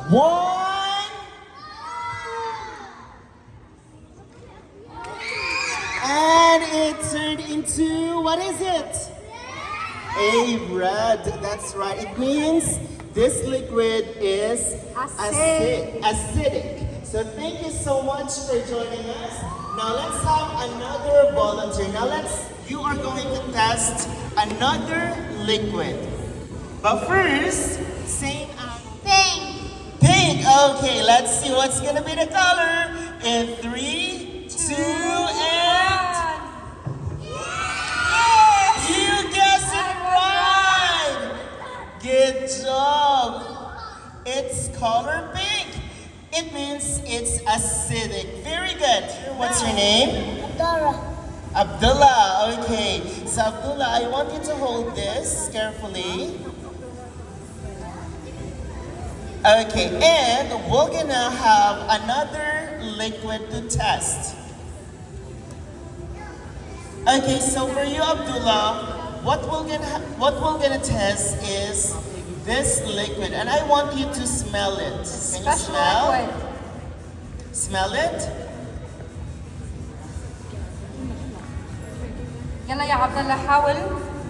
One. And it turned into, what is it? A red. That's right. It means this liquid is acidic. So thank you so much for joining us. Now let's have another volunteer. You are going to test another liquid. But first, same as Pink. pink. Okay, let's see what's gonna be the color. In 3, 2, and you guessed it right. Good job. It's color pink. It means it's acidic. Very good. What's your name? Dora. Abdullah. Okay. So Abdullah, I want you to hold this carefully. Okay, and we're gonna have another liquid to test. Okay, so for you, Abdullah, what we're gonna test is this liquid, and I want you to smell it. Can you Special smell? liquid. Smell it? يلا يا عبد الله حاول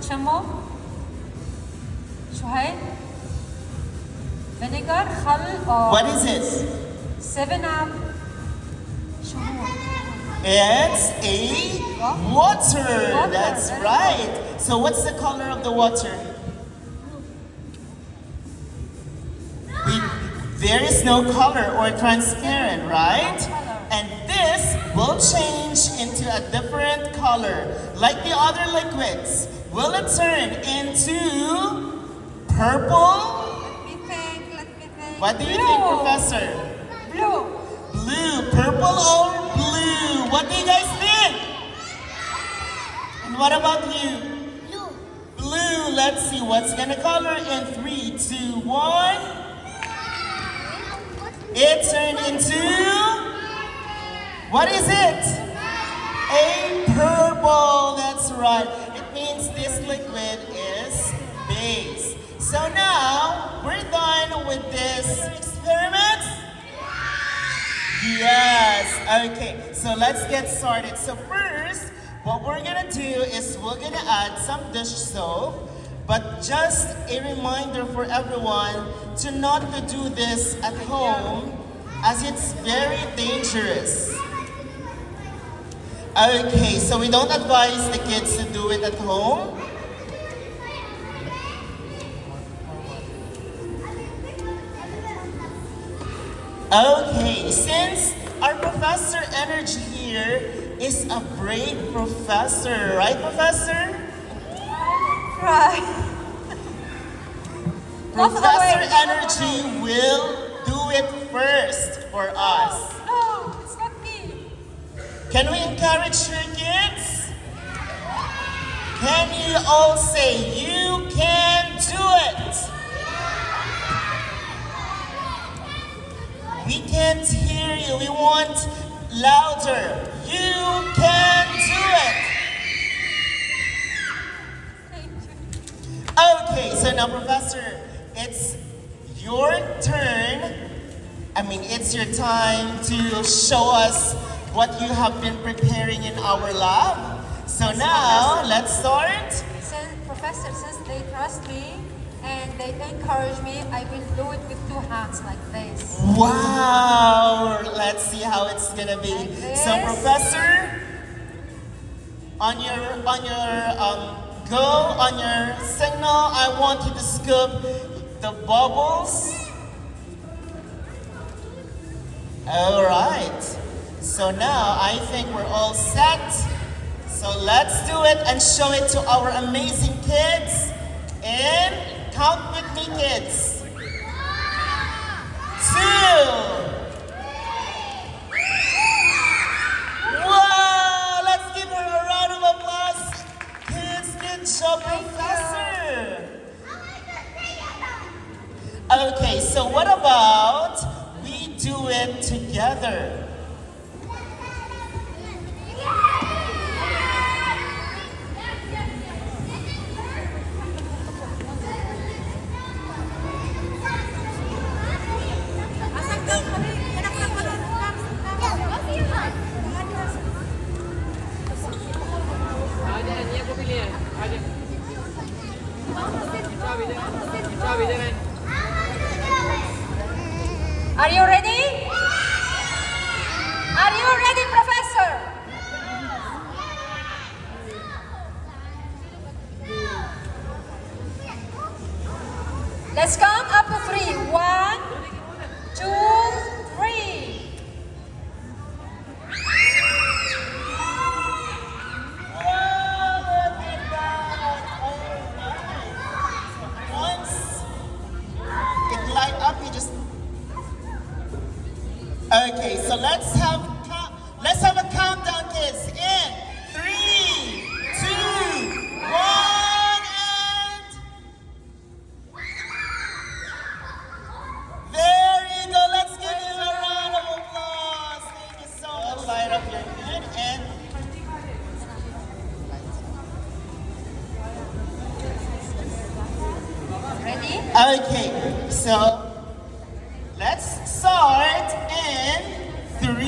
تشمه. شو هي؟ فينيجر خل What is it? 7 up. شو هو؟ It's a water. That's Very right. So what's the color of the water? There is no color or transparent, right? And this will change into a different color. Like the other liquids. Will it turn into purple? Let me think. What do you think, Professor? Blue. Blue. Purple or blue? What do you guys think? And what about you? Blue. Blue. Let's see what's gonna color in 3, 2, 1. It turned into, what is it? A purple. That's right. It means this liquid is base. So now we're done with this experiment. Yes. Okay. So let's get started. So first, what we're gonna do is we're gonna add some dish soap. But just a reminder for everyone to not to do this at home as it's very dangerous. Okay, so we don't advise the kids to do it at home. Okay, since our Professor Energy here is a brave professor, right, Professor? Right. Professor Energy will do it first for us. No, it's not me. Can we encourage your kids? Can you all say, you can do it? We can't hear you. We want louder. You can do it. Thank you. Okay, so now, Professor, it's your turn. It's your time to show us what you have been preparing in our lab. So now, let's start. Since they trust me and they encourage me, I will do it with 2 hands like this. Wow! Let's see how it's gonna be. Like this. So, Professor, on your signal, I want you to scoop the bubbles. All right. So now I think we're all set. So let's do it and show it to our amazing kids. And count with me, kids. 2. Wow! Let's give her a round of applause. Kids, good job, Professor. Okay, so what about we do it together? Are you ready? Are you ready, Professor? Let's count up to 3. 1, 2, 3. Once it light up, you just. Okay, so let's have a countdown, kids. In 3, 2, 1, and there you go. Let's give you a round of applause. Thank you so much. Light up your hand and. Ready? Okay, so let's start in 3, 2, 1.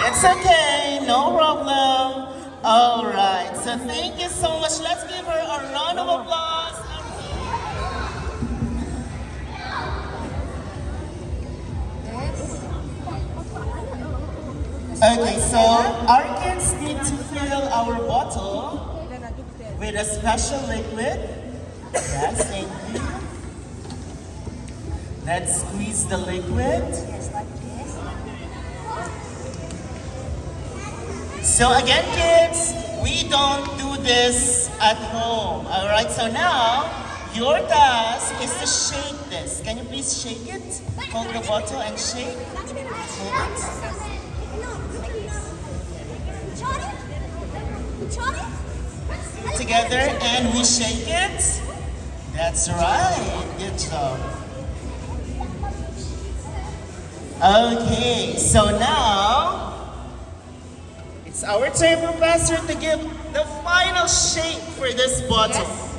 It's okay, no problem. All right, so thank you so much. Let's give her a round of applause. Okay, so our kids need to fill our bottle with a special liquid. Yes, thank you. Let's squeeze the liquid. Yes, like this. So again, kids, we don't do this at home. All right, so now your task is to shake this. Can you please shake it? Hold the bottle and shake. Hold it. Together and we shake it. That's right. Good job. Okay, so now it's our turn, Professor, to give the final shake for this bottle. Yes.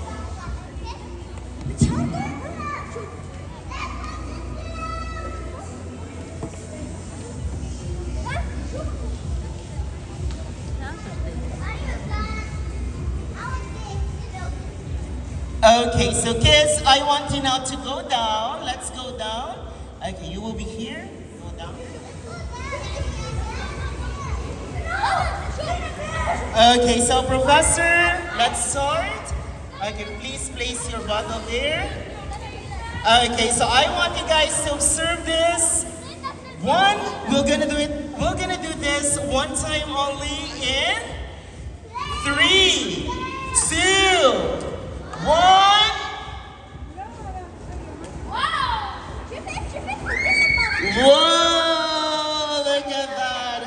Okay, so kids, I want you now to go down. Let's go down. Okay, you will be here. Go down. Okay, so Professor, let's start. Okay, please place your bottle there. Okay, so I want you guys to observe this. We're gonna do this one time only in 3, 2, 1. Whoa, look at that.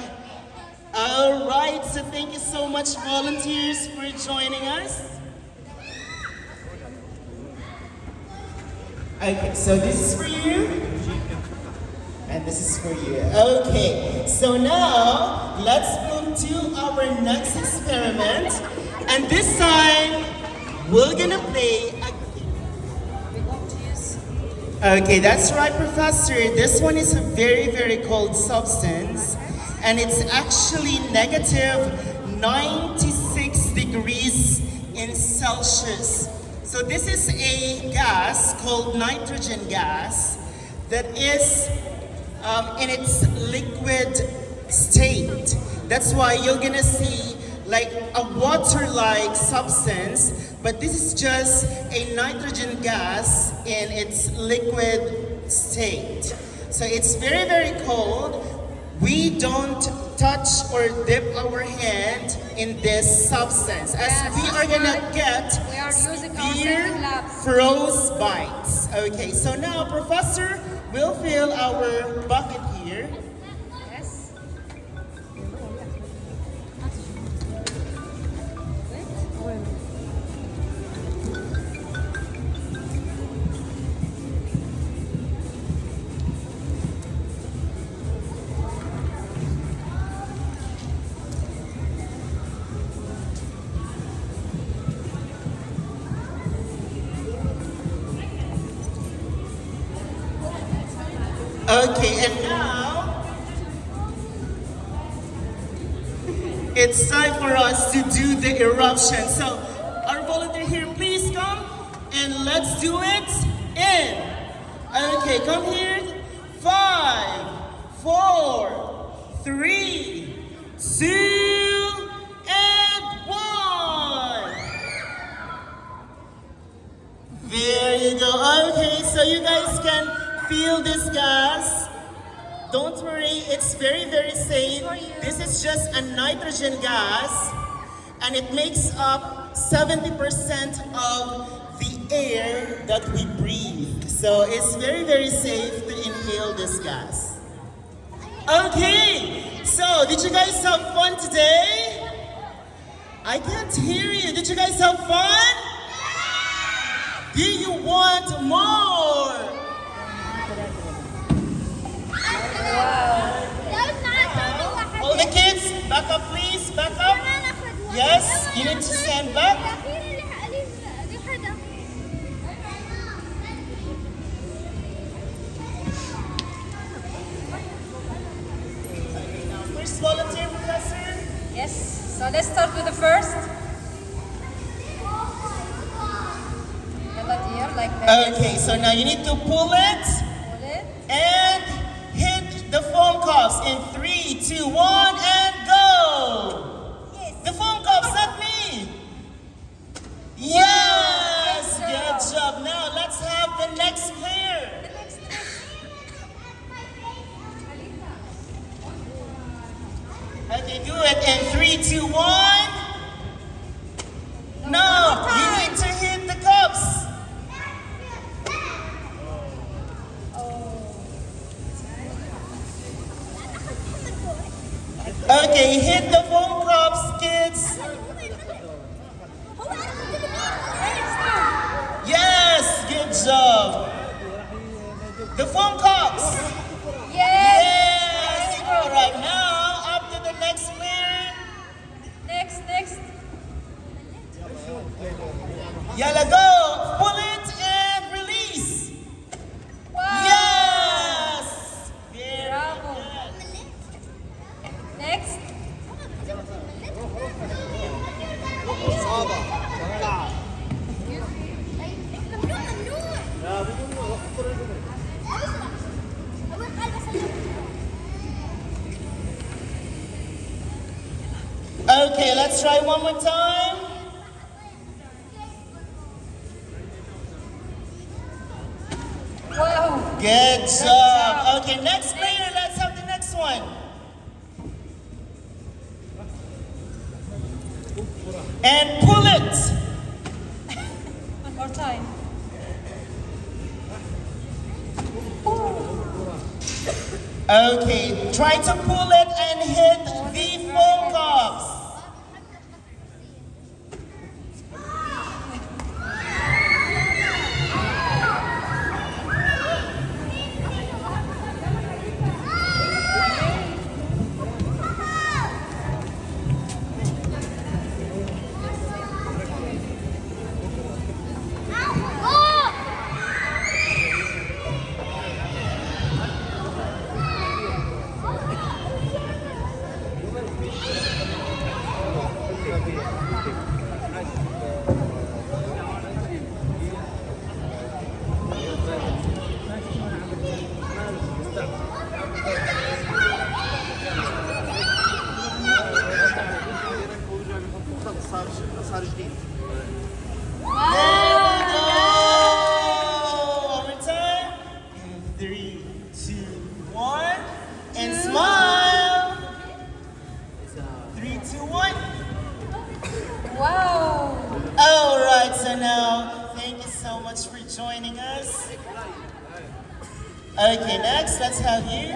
All right, so thank you so much, volunteers, for joining us. Okay, so this is for you, and this is for you. Okay, so now let's move to our next experiment, and this time we're gonna play a Okay, that's right, Professor. This one is a very, very cold substance, and it's actually negative 96 degrees in Celsius. So this is a gas called nitrogen gas that is in its liquid state. That's why you're gonna see like a water-like substance, but this is just a nitrogen gas in its liquid state. So it's very, very cold. We don't touch or dip our hand in this substance, as Yes, we are gonna right. get We are using our severe safety gloves. frostbites. Okay, so now, Professor, we'll fill our bucket here. Yes. Okay, and now it's time for us to do the eruption. So, our volunteer here, please come and let's do it in. Okay, come here. 5, 4, 3, 2, and 1. There you go. Okay, so you guys can feel this gas. Don't worry, it's very, very safe. This is just a nitrogen gas, and it makes up 70% of the air that we breathe. So it's very, very safe to inhale this gas. Okay, so did you guys have fun today? I can't hear you. Did you guys have fun? Do you want more? All the kids, back up please, back up. Yes, you need to stand back. First volunteer, Professor. Yes. So let's start with the first. Here, like that. Okay, so now you need to pull it Pull it. and hit the foam cups in 3, 2, 1, and go! Yes. The foam cups, not me! Yes! Good job. Now let's have the next player. The next Okay, do it in 3, 2, 1. No, you need to hit the cups. Okay, hit the foam cups, kids. Yes, good job. The foam cups. Yes. Yes. All right, now up to the next player. Next. Yalla, go. Pull it and release. Wow. Yes. Very Bravo. good. Next. Okay, let's try one more time. Wow. Good job. Okay, next player, let's have the next one. And pull it. One more time. Okay, try to pull it and hit the foam cups. صار جديد. There we go. One more time. In 3, 2, 1. And smile. 3, 2, 1. Wow. All right, so now, thank you so much for joining us. Okay, next, let's have you.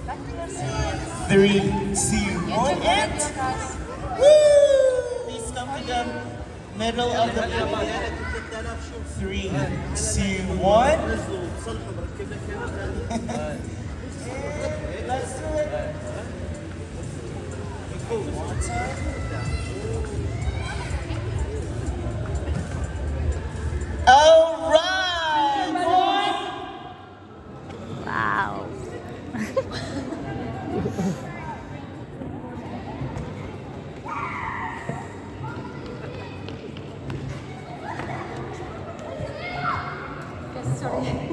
Back to your seats. 3, 2, You 1, two and volunteer guys. woo! Please come to the middle of the building. 3, 2, 1. Let's do it. One more time. All right. Wow. sorry.